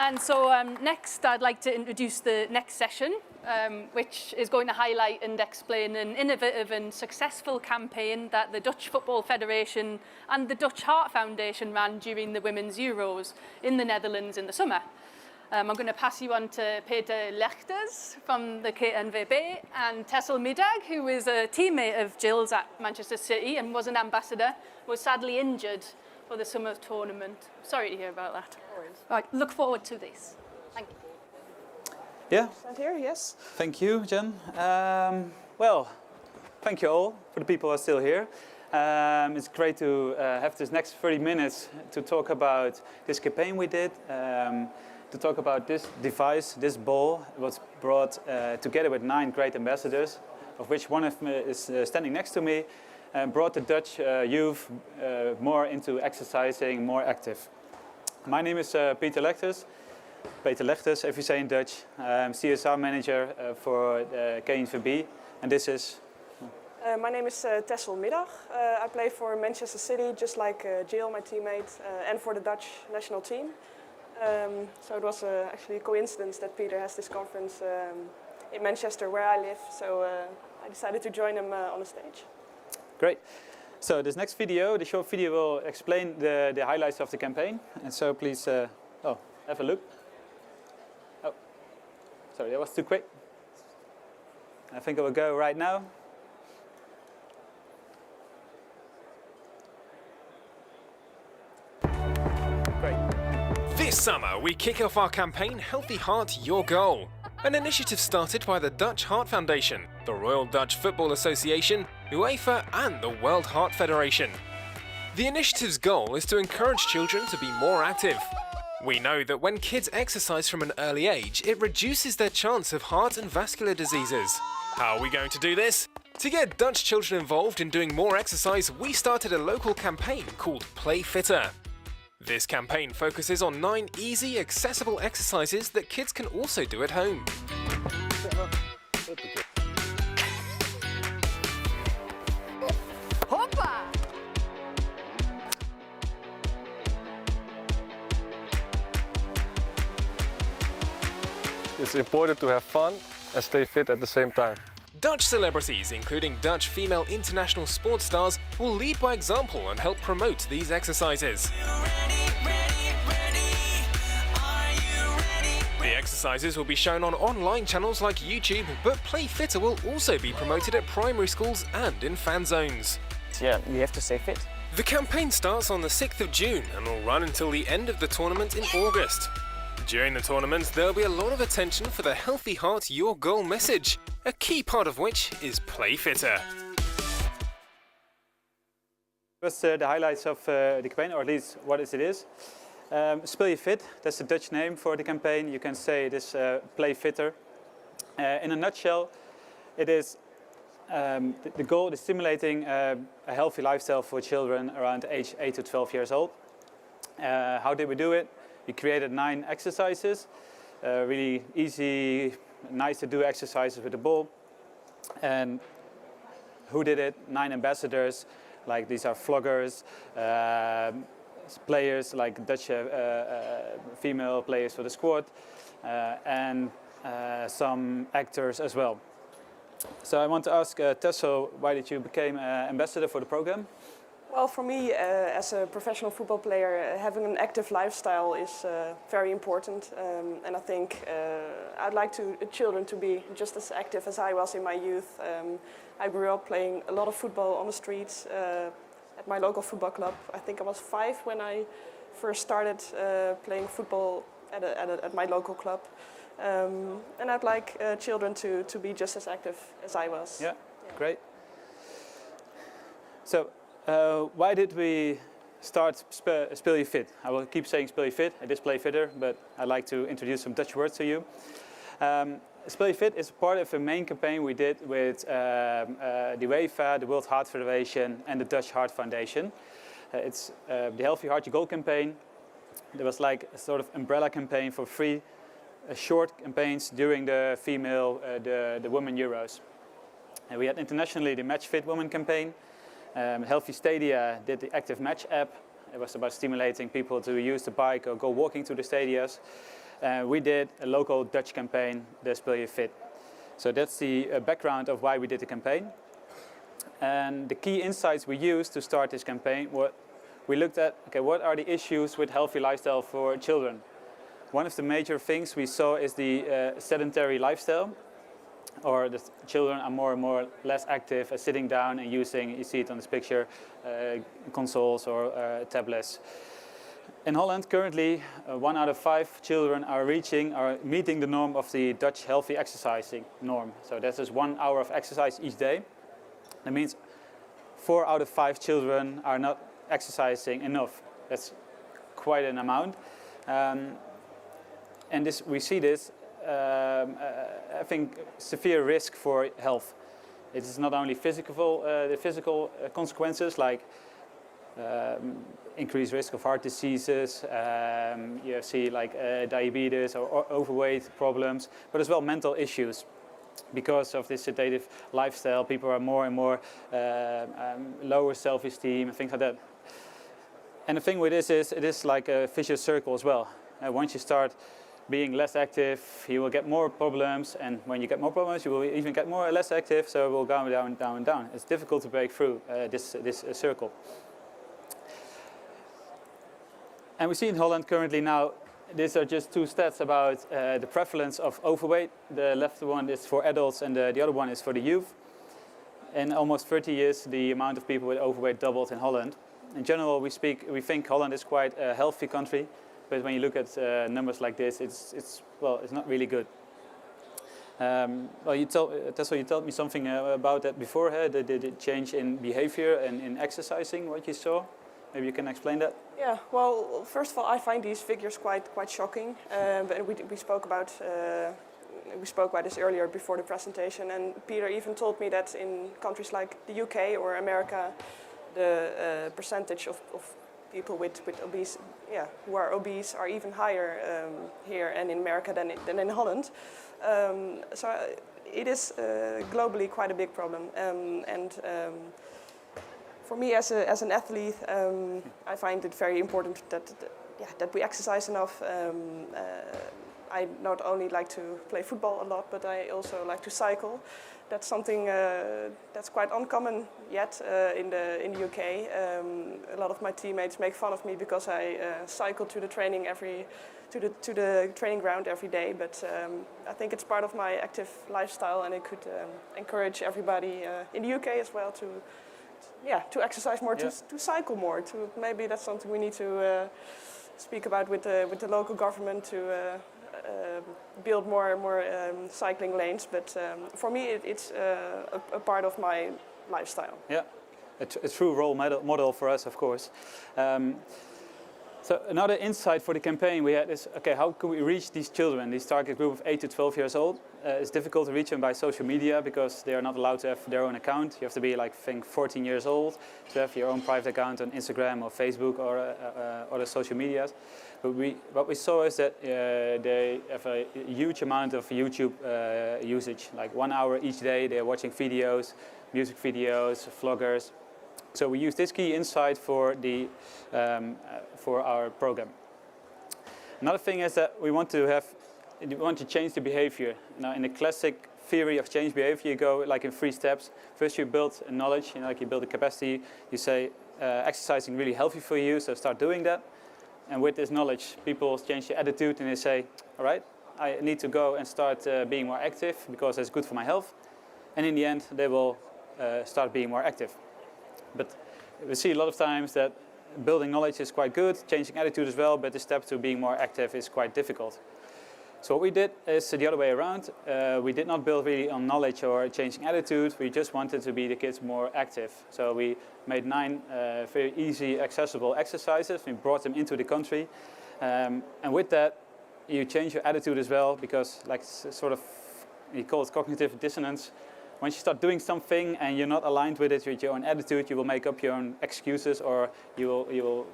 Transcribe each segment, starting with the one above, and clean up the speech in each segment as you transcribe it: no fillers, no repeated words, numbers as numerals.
And so next I'd like to introduce the next session, which is going to highlight and explain an innovative and successful campaign that the Dutch Football Federation and the Dutch Heart Foundation ran during the Women's Euros in the Netherlands in the summer. I'm going to pass you on to Peter Lechters from the KNVB and Tessel Middag, who is a teammate of Jill's at Manchester City and was an ambassador, was sadly injured for the summer tournament. Sorry to hear about that. Right, look forward to this. Thank you. Yeah. Stand here, yes. Thank you, Jen. Well, thank you all for the people who are still here. It's great to have this next 30 minutes to talk about this campaign we did, to talk about this device, this ball. It was brought together with 9 great ambassadors, of which one of them is standing next to me, and brought the Dutch youth more into exercising, more active. My name is Peter Lechters, if you say in Dutch. I'm CSR manager for KNVB, and this is... My name is Tessel Middag. I play for Manchester City, just like Jill, my teammate, and for the Dutch national team. So it was actually a coincidence that Peter has this conference in Manchester, where I live. So I decided to join him on the stage. Great. So this next video, the short video, will explain the highlights of the campaign. And so please, have a look. Oh, sorry, that was too quick. I think I will go right now. Great. This summer, we kick off our campaign Healthy Heart, Your Goal, an initiative started by the Dutch Heart Foundation, the Royal Dutch Football Association, UEFA and the World Heart Federation. The initiative's goal is to encourage children to be more active. We know that when kids exercise from an early age, it reduces their chance of heart and vascular diseases. How are we going to do this? To get Dutch children involved in doing more exercise, we started a local campaign called Play Fitter. This campaign focuses on 9 easy, accessible exercises that kids can also do at home. It's important to have fun and stay fit at the same time. Dutch celebrities, including Dutch female international sports stars, will lead by example and help promote these exercises. The exercises will be shown on online channels like YouTube, but Play Fitter will also be promoted at primary schools and in fan zones. Yeah, you have to stay fit. The campaign starts on the 6th of June and will run until the end of the tournament in August. During the tournament, there'll be a lot of attention for the Healthy Heart, Your Goal message, a key part of which is Play Fitter. First, the highlights of the campaign, or at least what it is. Speel je fit, that's the Dutch name for the campaign. You can say it is Play Fitter. In a nutshell, it is the goal is stimulating a healthy lifestyle for children around age 8 to 12 years old. How did we do it? We created 9 exercises, really easy, nice to do exercises with the ball. And who did it? 9 ambassadors, like these are vloggers, players like Dutch female players for the squad, and some actors as well. So I want to ask Tessel, why did you become ambassador for the program? Well, for me, as a professional football player, having an active lifestyle is very important. And I think I'd like children to be just as active as I was in my youth. I grew up playing a lot of football on the streets at my local football club. I think I was 5 when I first started playing football at my local club. And I'd like children to be just as active as I was. Yeah, great. So, why did we start Speel je Fit? I will keep saying Speel je Fit, it is Play Fitter, but I'd like to introduce some Dutch words to you. Speel je Fit is part of a main campaign we did with the UEFA, the World Heart Federation and the Dutch Heart Foundation. It's the Healthy Heart Your Goal campaign. There was like a sort of umbrella campaign for 3 short campaigns during the the Women Euros. And we had internationally the Match Fit Women campaign. Healthy Stadia did the Active Match app. It was about stimulating people to use the bike or go walking to the stadiums. We did a local Dutch campaign, the Speel Fit. So that's the background of why we did the campaign. And the key insights we used to start this campaign, we looked at, okay, what are the issues with healthy lifestyle for children? One of the major things we saw is the sedentary lifestyle, or the children are more and more less active, sitting down and using, you see it on this picture, consoles or tablets. In Holland, currently, 1 out of 5 children are meeting the norm of the Dutch healthy exercising norm. So that is 1 hour of exercise each day. That means 4 out of 5 children are not exercising enough. That's quite an amount. And we see this having severe risk for health. It is not only the physical consequences like increased risk of heart diseases, you see like diabetes or overweight problems, but as well mental issues. Because of this sedative lifestyle, people are more and more lower self-esteem and things like that. And the thing with this is, it is like a vicious circle as well. Once you start being less active, you will get more problems, and when you get more problems, you will even get more or less active, so it will go down, down, and down. It's difficult to break through this circle. And we see in Holland currently now, these are just 2 stats about the prevalence of overweight. The left one is for adults and the other one is for the youth. In almost 30 years, the amount of people with overweight doubled in Holland. In general, we think Holland is quite a healthy country, but when you look at numbers like this, it's not really good. Tessa, you told me something about that before, the change in behavior and in exercising, what you saw. Maybe you can explain that? Yeah, well, first of all, I find these figures quite shocking. But we spoke about this earlier before the presentation, and Peter even told me that in countries like the UK or America, the percentage of people with obese, who are obese, are even higher here and in America than in Holland. So it is globally quite a big problem, for me, as an athlete, I find it very important that we exercise enough. I not only like to play football a lot, but I also like to cycle. That's something that's quite uncommon yet in the UK. A lot of my teammates make fun of me because I cycle to the training ground every day. But I think it's part of my active lifestyle, and I could encourage everybody in the UK as well to exercise more, to cycle more. Maybe that's something we need to speak about with the local government to build more cycling lanes. But for me, it's a part of my lifestyle. Yeah, a true role model for us, of course. So another insight for the campaign we had is, okay, how can we reach these children, this target group of 8 to 12 years old? It's difficult to reach them by social media because they are not allowed to have their own account. You have to be, like, I think, 14 years old to have your own private account on Instagram or Facebook or other social medias. But what we saw is that they have a huge amount of YouTube usage, like 1 hour each day. They're watching videos, music videos, vloggers. So we use this key insight for our program. Another thing is that we want to change the behavior. Now, in the classic theory of change behavior, you go like in 3 steps. First, you build knowledge, like you build a capacity. You say exercising really healthy for you, so start doing that. And with this knowledge, people change their attitude and they say, all right, I need to go and start being more active because it's good for my health. And in the end, they will start being more active. But we see a lot of times that building knowledge is quite good, changing attitude as well, but the step to being more active is quite difficult. So what we did is the other way around. We did not build really on knowledge or changing attitude. We just wanted to be the kids more active. So we made 9 very easy, accessible exercises. We brought them into the country. And with that, you change your attitude as well, because like sort of, we call it cognitive dissonance. Once you start doing something and you're not aligned with it, with your own attitude, you will make up your own excuses, or you will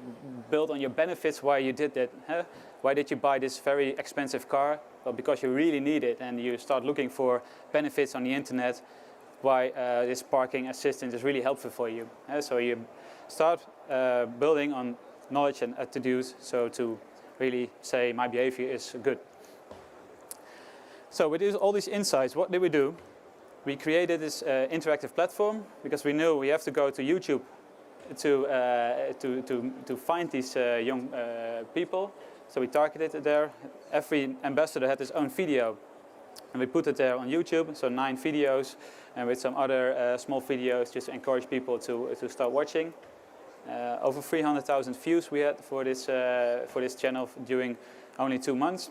build on your benefits why you did that. Huh? Why did you buy this very expensive car? Well, because you really need it, and you start looking for benefits on the internet, why this parking assistant is really helpful for you. So you start building on knowledge and attitudes, so to really say my behavior is good. So with all these insights, what did we do? We created this interactive platform because we knew we have to go to YouTube to find these young people. So we targeted it there. Every ambassador had his own video, and we put it there on YouTube. So 9 videos, and with some other small videos just to encourage people to start watching. Over 300,000 views we had for this channel during only 2 months.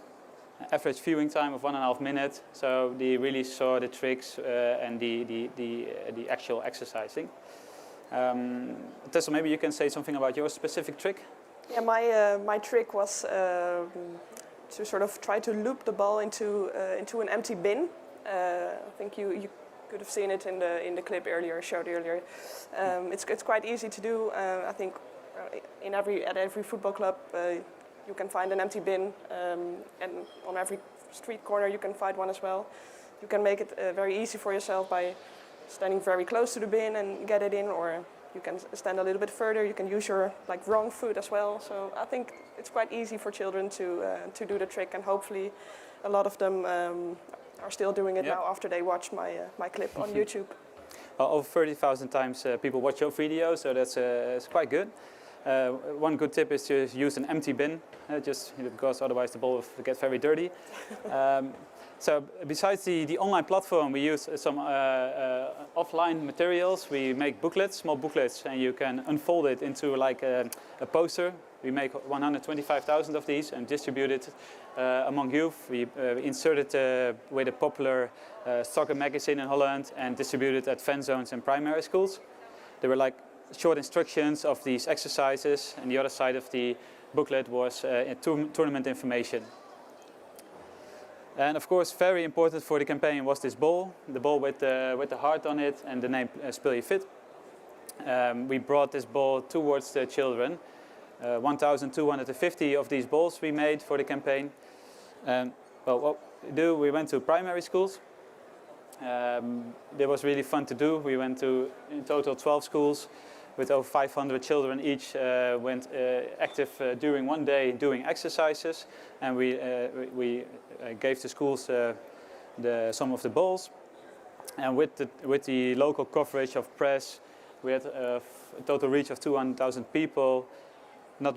Average viewing time of 1.5 minutes. So they really saw the tricks and the actual exercising. Tessa, maybe you can say something about your specific trick. Yeah, my trick was to sort of try to loop the ball into an empty bin. I think you could have seen it in the clip earlier, showed earlier. It's quite easy to do. I think at every football club you can find an empty bin, and on every street corner you can find one as well. You can make it very easy for yourself by standing very close to the bin and get it in, or you can stand a little bit further. You can use your wrong foot as well. So I think it's quite easy for children to do the trick, and hopefully a lot of them are still doing it now after they watch my clip on YouTube. Well, over 30,000 times people watch your video, so that's it's quite good. One good tip is to use an empty bin, just because otherwise the ball will get very dirty. So besides the online platform, we use some offline materials. We make booklets, small booklets, and you can unfold it into like a poster. We make 125,000 of these and distribute it among youth. We insert it with a popular soccer magazine in Holland and distribute it at fan zones and primary schools. There were like short instructions of these exercises, and the other side of the booklet was tournament information. And of course, very important for the campaign was this ball, the ball with the heart on it and the name Speel Fit. We brought this ball towards the children. 1,250 of these balls we made for the campaign. Well, what we do, we went to primary schools. It was really fun to do. We went to in total 12 schools with over 500 children each went active during one day doing exercises, and we gave the schools some of the balls. And with the local coverage of press, we had a total reach of 200,000 people, not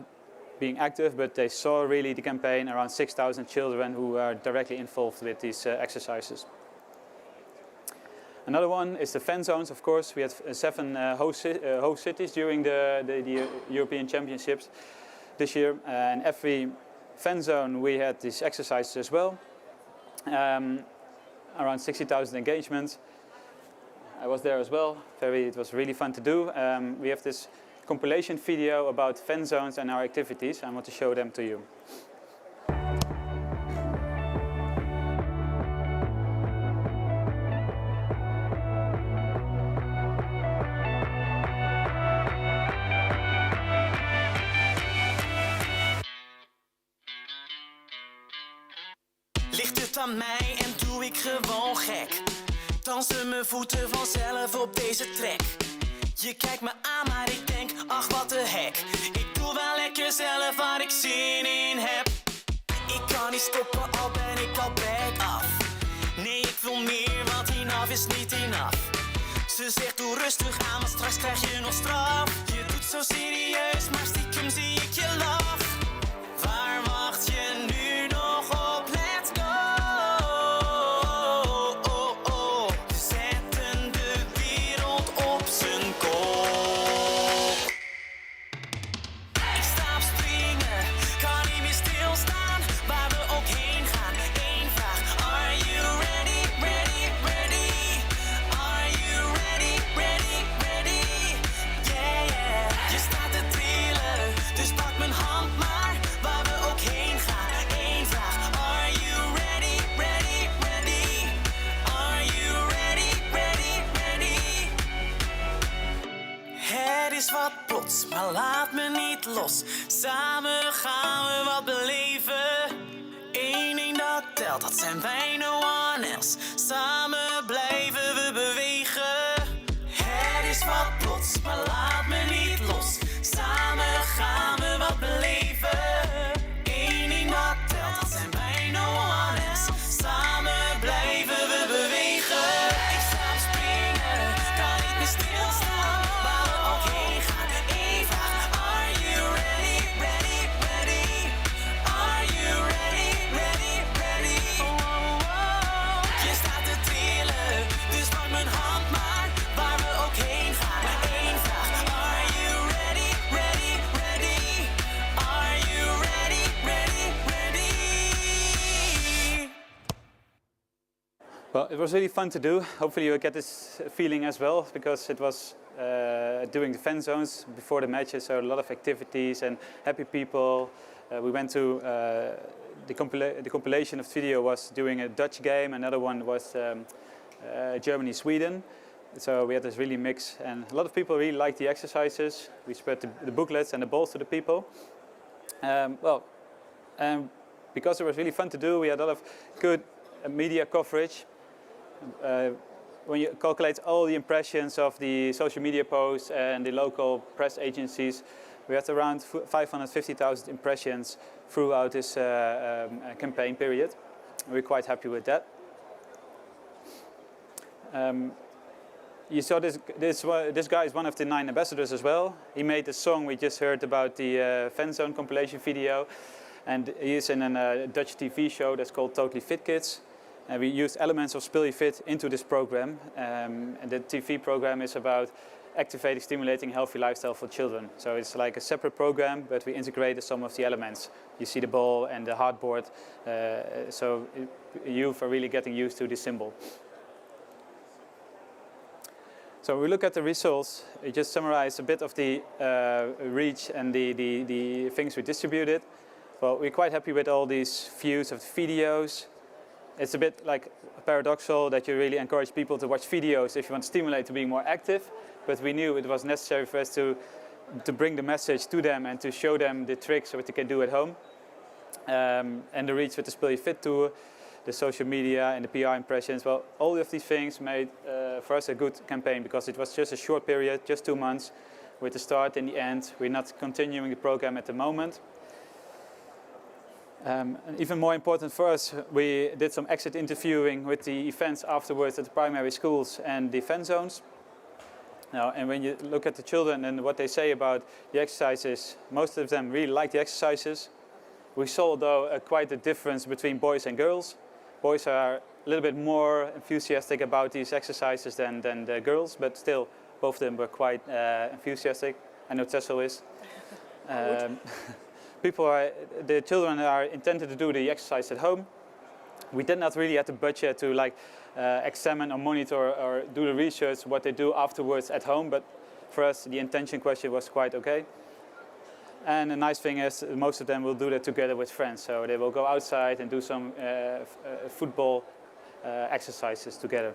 being active, but they saw really the campaign. Around 6,000 children who are directly involved with these exercises. Another one is the fan zones, of course. We had 7 host cities during the European Championships this year. And every fan zone we had these exercises as well. Around 60,000 engagements. I was there as well. It was really fun to do. We have this compilation video about fan zones and our activities. I want to show them to you. Ligt het aan mij en doe ik gewoon gek? Dansen mijn voeten vanzelf op deze track. Je kijkt me aan, maar ik denk, ach wat de hek. Ik doe wel lekker zelf waar ik zin in heb. Ik kan niet stoppen, al ben ik al back af. Nee, ik wil meer, want enough is niet enough. Ze zegt doe rustig aan, maar straks krijg je nog straf. Je doet zo serieus, maar stiekem zie ik je lach. Waar wacht je nu nog op? Let's go! We zetten de wereld op zijn kop. Ik sta op springen, kan niet meer stilstaan. Waar we ook heen gaan, één vraag. Are you ready, ready, ready? Are you ready, ready, ready? Yeah, yeah. Je staat te trillen, dus pak mijn hand maar. Waar we ook heen gaan, één vraag. Are you ready, ready, ready? Are you ready, ready, ready? Het is wat plots, maar laat me niet los. Samen gaan we wat beleven. Eén ding dat telt, dat zijn wij, no one else. Samen blijven we bewegen. Het is wat plots, maar laat me niet los. Samen gaan we wat beleven. Eén ding dat telt, dat zijn wij, no one else. Samen blijven was really fun to do. Hopefully you get this feeling as well, because it was doing the fan zones before the matches, so a lot of activities and happy people. We went to the compilation of video was doing a Dutch game, another one was Germany-Sweden. So we had this really mix, and a lot of people really liked the exercises. We spread the booklets and the balls to the people. Because it was really fun to do, we had a lot of good media coverage. When you calculate all the impressions of the social media posts and the local press agencies, we had around 550,000 impressions throughout this campaign period. We're quite happy with that. You saw this guy is one of the 9 ambassadors as well. He made the song we just heard about the fan zone compilation video, and he is in a Dutch TV show that's called Totally Fit Kids. And we used elements of Speel Fit into this program, and the TV program is about activating, stimulating healthy lifestyle for children. So it's like a separate program, but we integrated some of the elements. You see the ball and the hardboard, so youth are really getting used to this symbol. So we look at the results. We just summarize a bit of the reach and the things we distributed. Well, we're quite happy with all these views of the videos. It's a bit like paradoxical that you really encourage people to watch videos if you want to stimulate to being more active, but we knew it was necessary for us to bring the message to them and to show them the tricks of what they can do at home. And the reach with the Speel Fit tour, the social media and the PR impressions, well, all of these things made for us a good campaign, because it was just a short period, just 2 months, with the start and the end. We're not continuing the program at the moment. And even more important for us, we did some exit interviewing with the events afterwards at the primary schools and the fan zones. Now, and when you look at the children and what they say about the exercises, most of them really like the exercises. We saw, though, quite a difference between boys and girls. Boys are a little bit more enthusiastic about these exercises than the girls, but still, both of them were quite enthusiastic. I know Tessel is. The children are intended to do the exercise at home. We did not really have the budget to examine or monitor or do the research what they do afterwards at home, but for us the intention question was quite okay. And the nice thing is most of them will do that together with friends, so they will go outside and do some football exercises together.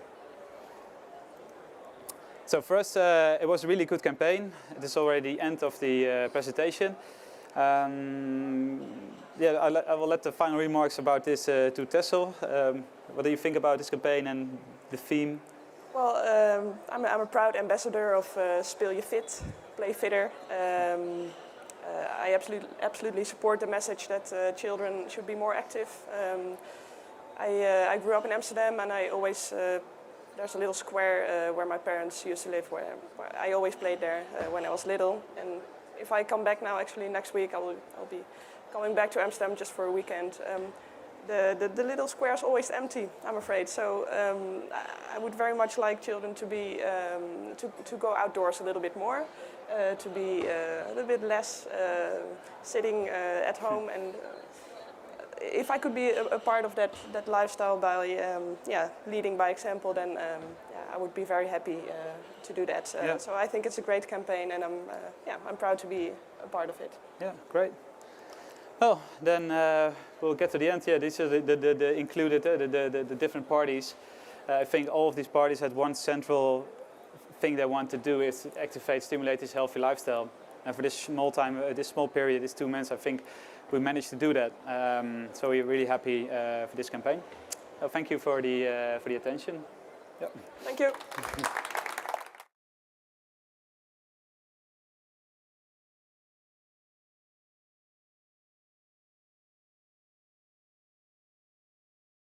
So for us it was a really good campaign. It is already the end of the presentation. I will let the final remarks about this to Tessel. What do you think about this campaign and the theme? Well, I'm a proud ambassador of Speel Fit, Play Fitter. I absolutely support the message that children should be more active. I grew up in Amsterdam, and I always there's a little square where my parents used to live, where I always played there when I was little. And if I come back now, actually next week, I'll be coming back to Amsterdam just for a weekend. The little square is always empty, I'm afraid. So I would very much like children to be to go outdoors a little bit more, to be a little bit less sitting at home. And if I could be a part of that lifestyle by leading by example, then I would be very happy to do that. So I think it's a great campaign, and I'm proud to be a part of it. Yeah, great. Well, then we'll get to the end. Yeah, these are the included the different parties. I think all of these parties had one central thing they want to do is activate, stimulate this healthy lifestyle. And for this small period, these 2 months, I think we managed to do that. So we're really happy for this campaign. Thank you for the attention. Yep. Thank you.